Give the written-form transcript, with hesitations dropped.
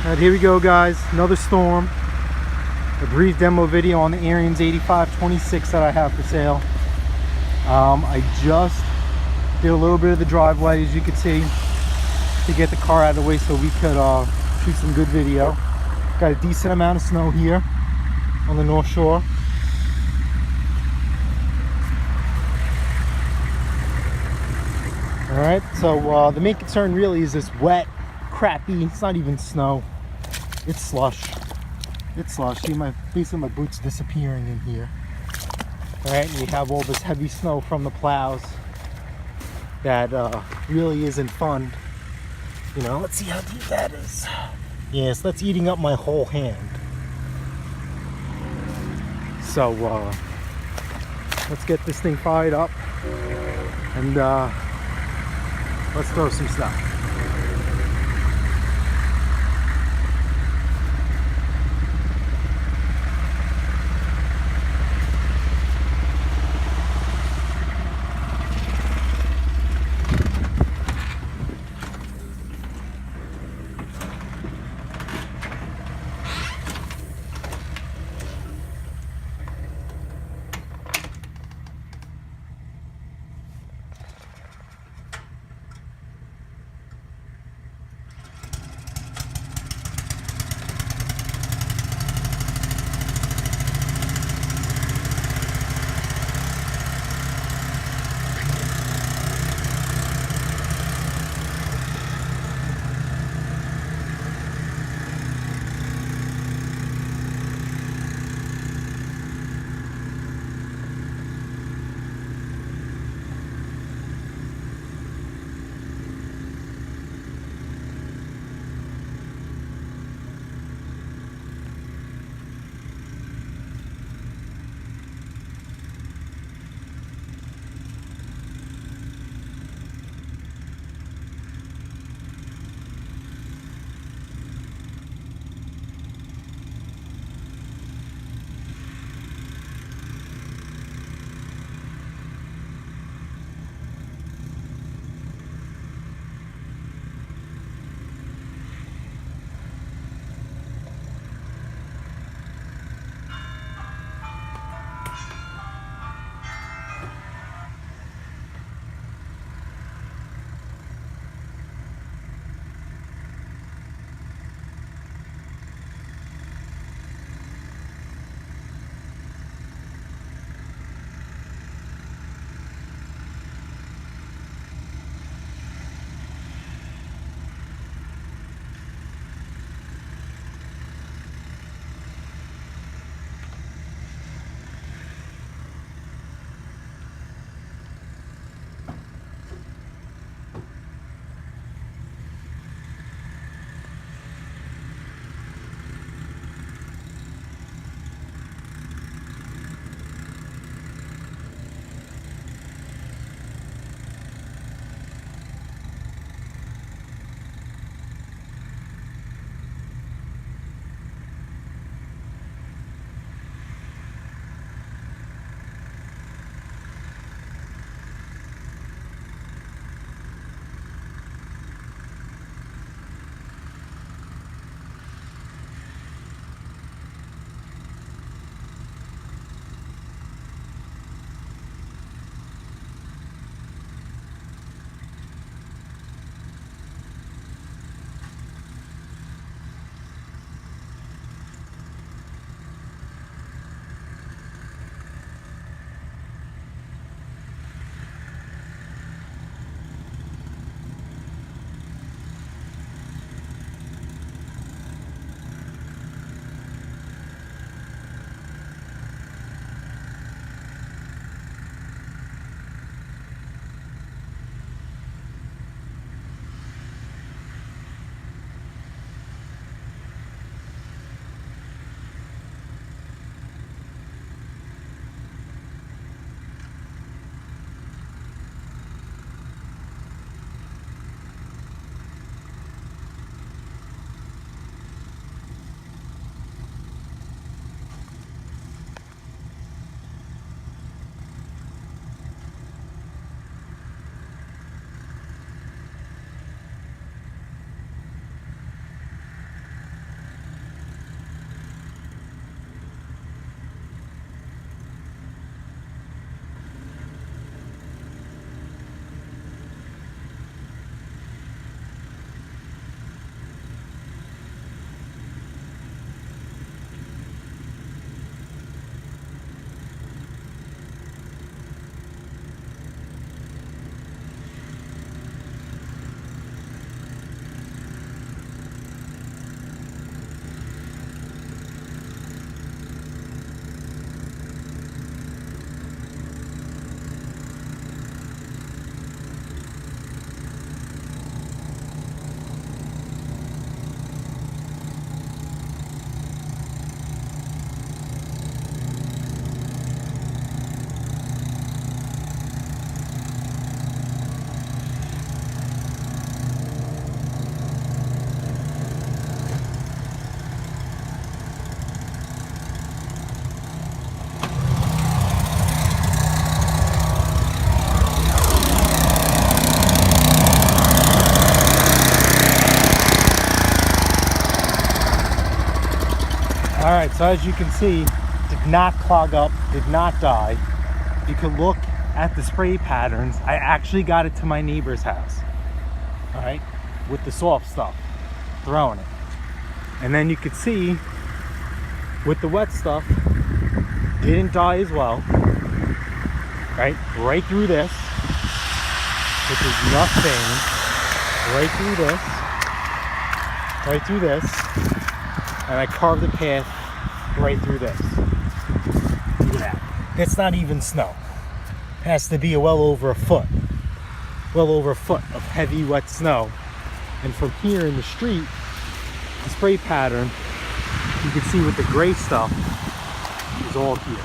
Alright, here we go guys, another storm. A brief demo video on the Ariens 8526 that I have for sale. I just did a little bit of the driveway, as you can see, to get the car out of the way so we could shoot some good video. Got a decent amount of snow here on the North Shore. Alright, so the main concern really is this wet, crappy, it's not even snow, it's slush. It's slush. See, basically my boots disappearing in here. Alright, we have all this heavy snow from the plows that really isn't fun. You know, let's see how deep that is. Yes, that's eating up my whole hand. So let's get this thing fired up and let's throw some stuff. All right, so as you can see, did not clog up, did not die. You can look at the spray patterns. I actually got it to my neighbor's house, all right, with the soft stuff, throwing it. And then you could see with the wet stuff, didn't die as well, right through this, which is nothing, right through this, and I carved a path right through this. Look at that. That's not even snow. It has to be well over a foot of heavy wet snow. And from here in the street, the spray pattern, you can see with the gray stuff is all here.